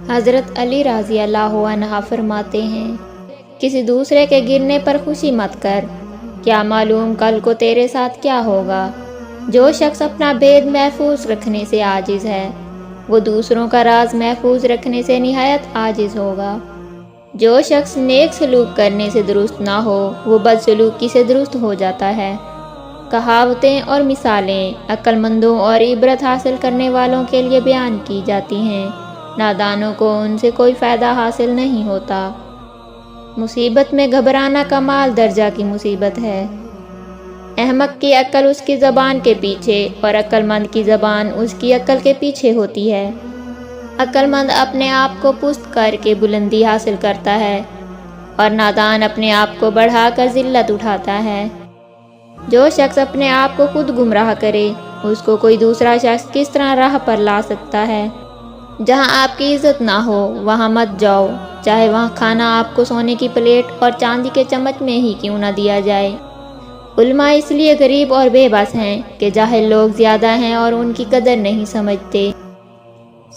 حضرت علی رضی اللہ عنہ فرماتے ہیں، کسی دوسرے کے گرنے پر خوشی مت کر، کیا معلوم کل کو تیرے ساتھ کیا ہوگا۔ جو شخص اپنا بید محفوظ رکھنے سے عاجز ہے، وہ دوسروں کا راز محفوظ رکھنے سے نہایت عاجز ہوگا۔ جو شخص نیک سلوک کرنے سے درست نہ ہو، وہ بد سلوکی سے درست ہو جاتا ہے۔ کہاوتیں اور مثالیں عقل مندوں اور عبرت حاصل کرنے والوں کے لیے بیان کی جاتی ہیں، نادانوں کو ان سے کوئی فائدہ حاصل نہیں ہوتا۔ مصیبت میں گھبرانا کمال درجہ کی مصیبت ہے۔ احمق کی عقل اس کی زبان کے پیچھے اور عقل مند کی زبان اس کی عقل کے پیچھے ہوتی ہے۔ عقل مند اپنے آپ کو پست کر کے بلندی حاصل کرتا ہے، اور نادان اپنے آپ کو بڑھا کر ذلت اٹھاتا ہے۔ جو شخص اپنے آپ کو خود گمراہ کرے، اس کو کوئی دوسرا شخص کس طرح راہ پر لا سکتا ہے۔ جہاں آپ کی عزت نہ ہو وہاں مت جاؤ، چاہے وہاں کھانا آپ کو سونے کی پلیٹ اور چاندی کے چمچ میں ہی کیوں نہ دیا جائے۔ علماء اس لیے غریب اور بے بس ہیں کہ جاہل لوگ زیادہ ہیں اور ان کی قدر نہیں سمجھتے۔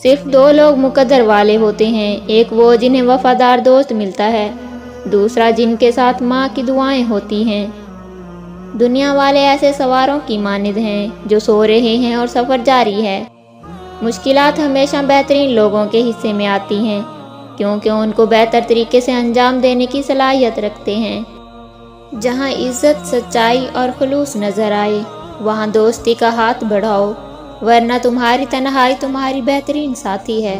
صرف دو لوگ مقدر والے ہوتے ہیں، ایک وہ جنہیں وفادار دوست ملتا ہے، دوسرا جن کے ساتھ ماں کی دعائیں ہوتی ہیں۔ دنیا والے ایسے سواروں کی مانند ہیں جو سو رہے ہیں اور سفر جاری ہے۔ مشکلات ہمیشہ بہترین لوگوں کے حصے میں آتی ہیں، کیونکہ ان کو بہتر طریقے سے انجام دینے کی صلاحیت رکھتے ہیں۔ جہاں عزت، سچائی اور خلوص نظر آئے، وہاں دوستی کا ہاتھ بڑھاؤ، ورنہ تمہاری تنہائی تمہاری بہترین ساتھی ہے۔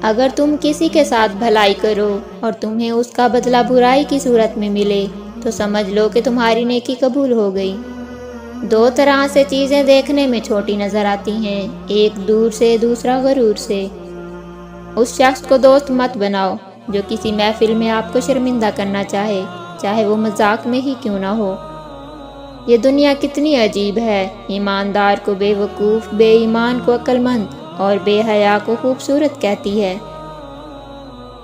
اگر تم کسی کے ساتھ بھلائی کرو اور تمہیں اس کا بدلہ برائی کی صورت میں ملے، تو سمجھ لو کہ تمہاری نیکی قبول ہو گئی۔ دو طرح سے چیزیں دیکھنے میں چھوٹی نظر آتی ہیں، ایک دور سے، دوسرا غرور سے۔ اس شخص کو دوست مت بناؤ جو کسی محفل میں آپ کو شرمندہ کرنا چاہے وہ مذاق میں ہی کیوں نہ ہو۔ یہ دنیا کتنی عجیب ہے، ایماندار کو بے وقوف، بے ایمان کو عقل مند اور بے حیا کو خوبصورت کہتی ہے۔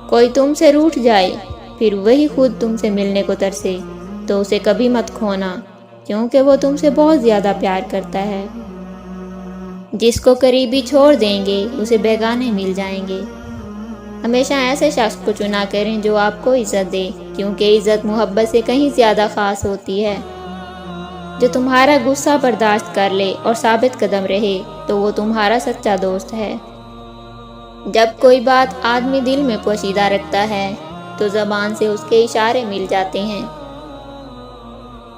کوئی تم سے روٹھ جائے، پھر وہی خود تم سے ملنے کو ترسے، تو اسے کبھی مت کھونا، کیونکہ وہ تم سے بہت زیادہ پیار کرتا ہے۔ جس کو قریبی چھوڑ دیں گے، اسے بیگانے مل جائیں گے۔ ہمیشہ ایسے شخص کو چنا کریں جو آپ کو عزت دے، کیونکہ عزت محبت سے کہیں زیادہ خاص ہوتی ہے۔ جو تمہارا غصہ برداشت کر لے اور ثابت قدم رہے، تو وہ تمہارا سچا دوست ہے۔ جب کوئی بات آدمی دل میں پوشیدہ رکھتا ہے، تو زبان سے اس کے اشارے مل جاتے ہیں۔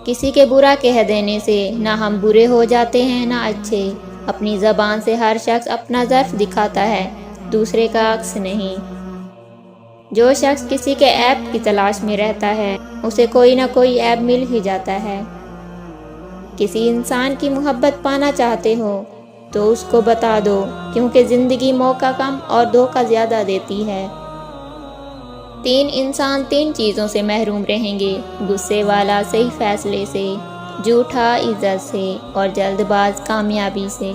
کسی کے برا کہہ دینے سے نہ ہم برے ہو جاتے ہیں نہ اچھے۔ اپنی زبان سے ہر شخص اپنا ظرف دکھاتا ہے، دوسرے کا عکس نہیں۔ جو شخص کسی کے عیب کی تلاش میں رہتا ہے، اسے کوئی نہ کوئی عیب مل ہی جاتا ہے۔ کسی انسان کی محبت پانا چاہتے ہو تو اس کو بتا دو، کیونکہ زندگی موقع کم اور دھوکہ زیادہ دیتی ہے۔ تین انسان تین چیزوں سے محروم رہیں گے: غصے والا صحیح فیصلے سے، جھوٹا عزت سے، اور جلد باز کامیابی سے۔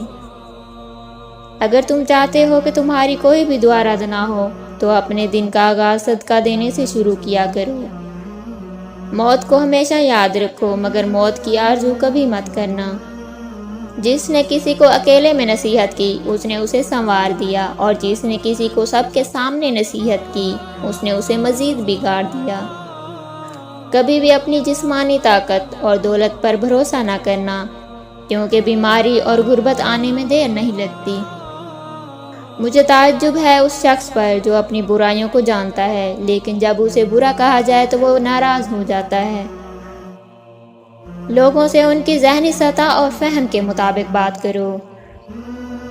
اگر تم چاہتے ہو کہ تمہاری کوئی بھی دعا رد نہ ہو، تو اپنے دن کا آغاز صدقہ دینے سے شروع کیا کرو۔ موت کو ہمیشہ یاد رکھو، مگر موت کی آرزو کبھی مت کرنا۔ جس نے کسی کو اکیلے میں نصیحت کی، اس نے اسے سنوار دیا، اور جس نے کسی کو سب کے سامنے نصیحت کی، اس نے اسے مزید بگاڑ دیا۔ کبھی بھی اپنی جسمانی طاقت اور دولت پر بھروسہ نہ کرنا، کیونکہ بیماری اور غربت آنے میں دیر نہیں لگتی۔ مجھے تعجب ہے اس شخص پر جو اپنی برائیوں کو جانتا ہے، لیکن جب اسے برا کہا جائے تو وہ ناراض ہو جاتا ہے۔ لوگوں سے ان کی ذہنی سطح اور فہم کے مطابق بات کرو۔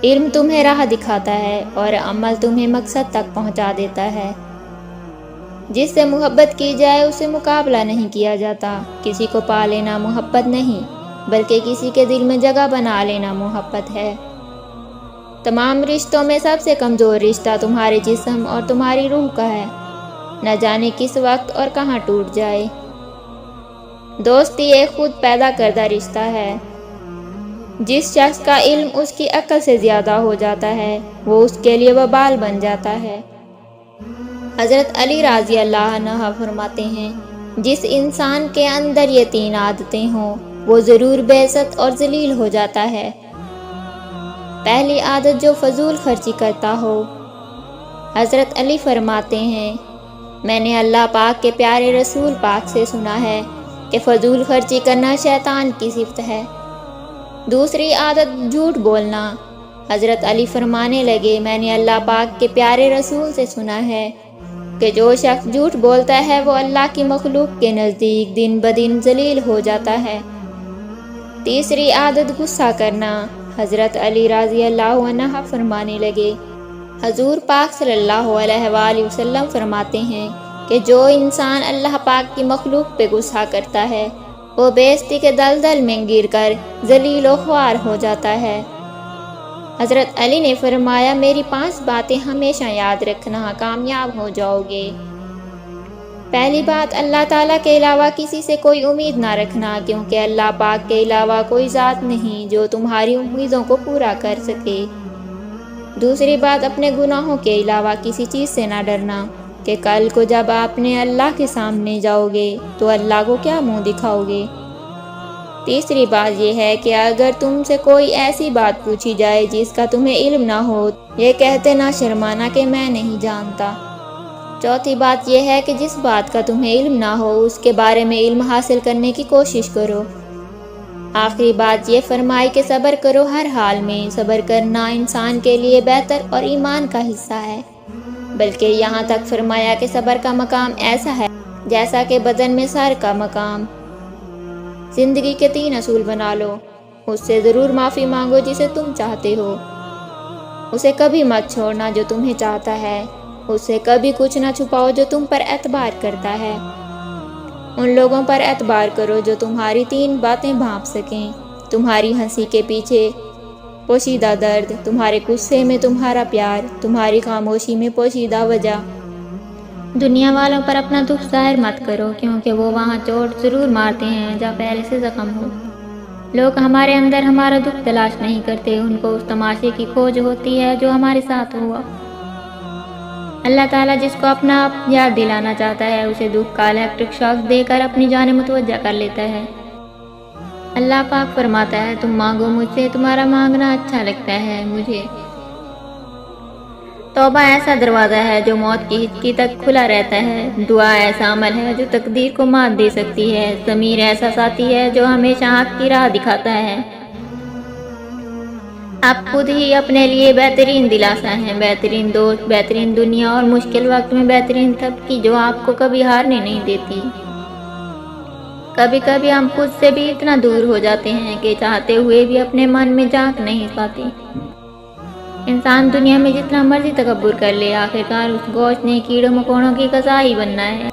علم تمہیں راہ دکھاتا ہے اور عمل تمہیں مقصد تک پہنچا دیتا ہے۔ جس سے محبت کی جائے اسے مقابلہ نہیں کیا جاتا۔ کسی کو پا لینا محبت نہیں، بلکہ کسی کے دل میں جگہ بنا لینا محبت ہے۔ تمام رشتوں میں سب سے کمزور رشتہ تمہارے جسم اور تمہاری روح کا ہے، نہ جانے کس وقت اور کہاں ٹوٹ جائے۔ دوستی ایک خود پیدا کردہ رشتہ ہے۔ جس شخص کا علم اس کی عقل سے زیادہ ہو جاتا ہے، وہ اس کے لیے وبال بن جاتا ہے۔ حضرت علی رضی اللہ عنہ فرماتے ہیں، جس انسان کے اندر یہ تین عادتیں ہوں، وہ ضرور بے عزت اور ذلیل ہو جاتا ہے۔ پہلی عادت، جو فضول خرچی کرتا ہو۔ حضرت علی فرماتے ہیں، میں نے اللہ پاک کے پیارے رسول پاک سے سنا ہے کہ فضول خرچی کرنا شیطان کی صفت ہے۔ دوسری عادت جھوٹ بولنا۔ حضرت علی فرمانے لگے، میں نے اللہ پاک کے پیارے رسول سے سنا ہے کہ جو شخص جھوٹ بولتا ہے وہ اللہ کی مخلوق کے نزدیک دن بدن ذلیل ہو جاتا ہے۔ تیسری عادت غصہ کرنا۔ حضرت علی رضی اللہ عنہ فرمانے لگے، حضور پاک صلی اللہ علیہ وآلہ وسلم فرماتے ہیں کہ جو انسان اللہ پاک کی مخلوق پہ غصہ کرتا ہے وہ بے عزتی کے دلدل میں گر کر ذلیل و خوار ہو جاتا ہے۔ حضرت علی نے فرمایا، میری 5 باتیں ہمیشہ یاد رکھنا، کامیاب ہو جاؤ گے۔ پہلی بات، اللہ تعالیٰ کے علاوہ کسی سے کوئی امید نہ رکھنا، کیونکہ اللہ پاک کے علاوہ کوئی ذات نہیں جو تمہاری امیدوں کو پورا کر سکے۔ دوسری بات، اپنے گناہوں کے علاوہ کسی چیز سے نہ ڈرنا کہ کل کو جب آپ نے اللہ کے سامنے جاؤ گے تو اللہ کو کیا منہ دکھاؤ گے۔ تیسری بات یہ ہے کہ اگر تم سے کوئی ایسی بات پوچھی جائے جس کا تمہیں علم نہ ہو، یہ کہتے نہ شرمانا کہ میں نہیں جانتا۔ چوتھی بات یہ ہے کہ جس بات کا تمہیں علم نہ ہو اس کے بارے میں علم حاصل کرنے کی کوشش کرو۔ آخری بات یہ فرمائی کہ صبر کرو ہر حال میں۔ صبر کرنا انسان کے لیے بہتر اور ایمان کا حصہ ہے، بلکہ یہاں تک فرمایا کہ صبر کا مقام ایسا ہے جیسا کہ بدن میں سر کا مقام۔ زندگی کے 3 اصول بنا لو۔ اس سے ضرور معافی مانگو جسے تم چاہتے ہو، اسے کبھی مت چھوڑنا جو تمہیں چاہتا ہے، اس سے کبھی کچھ نہ چھپاؤ جو تم پر اعتبار کرتا ہے، ان لوگوں پر اعتبار کرو جو تمہاری 3 باتیں بھانپ سکیں، تمہاری ہنسی کے پیچھے پوشیدہ درد، تمہارے غصے میں تمہارا پیار، تمہاری خاموشی میں پوشیدہ وجہ۔ دنیا والوں پر اپنا دکھ ظاہر مت کرو، کیونکہ وہ وہاں چوٹ ضرور مارتے ہیں جہاں پہلے سے زخم ہو۔ لوگ ہمارے اندر ہمارا دکھ تلاش نہیں کرتے، ان کو اس تماشے کی کھوج ہوتی ہے جو ہمارے ساتھ ہوا۔ اللہ تعالیٰ جس کو اپنا آپ یاد دلانا چاہتا ہے اسے دکھ کا الیکٹرک شاک دے کر اپنی جانب متوجہ کر لیتا ہے۔ اللہ پاک فرماتا ہے، تم مانگو مجھ سے، تمہارا مانگنا اچھا لگتا ہے مجھے۔ توبہ ایسا دروازہ ہے جو موت کی ہچکی تک کھلا رہتا ہے۔ دعا ایسا عمل ہے جو تقدیر کو مات دے سکتی ہے۔ ضمیر ایسا ساتھی ہے جو ہمیشہ حق کی راہ دکھاتا ہے۔ آپ خود ہی اپنے لیے بہترین دلاسا ہیں، بہترین دوست، بہترین دنیا اور مشکل وقت میں بہترین تھپکی جو آپ کو کبھی ہارنے نہیں دیتی۔ کبھی کبھی ہم خود سے بھی اتنا دور ہو جاتے ہیں کہ چاہتے ہوئے بھی اپنے من میں جھانک نہیں پاتے۔ انسان دنیا میں جتنا مرضی تکبر کر لے، آخرکار اس گوشت نے کیڑوں مکوڑوں کی غذا ہی بننا ہے۔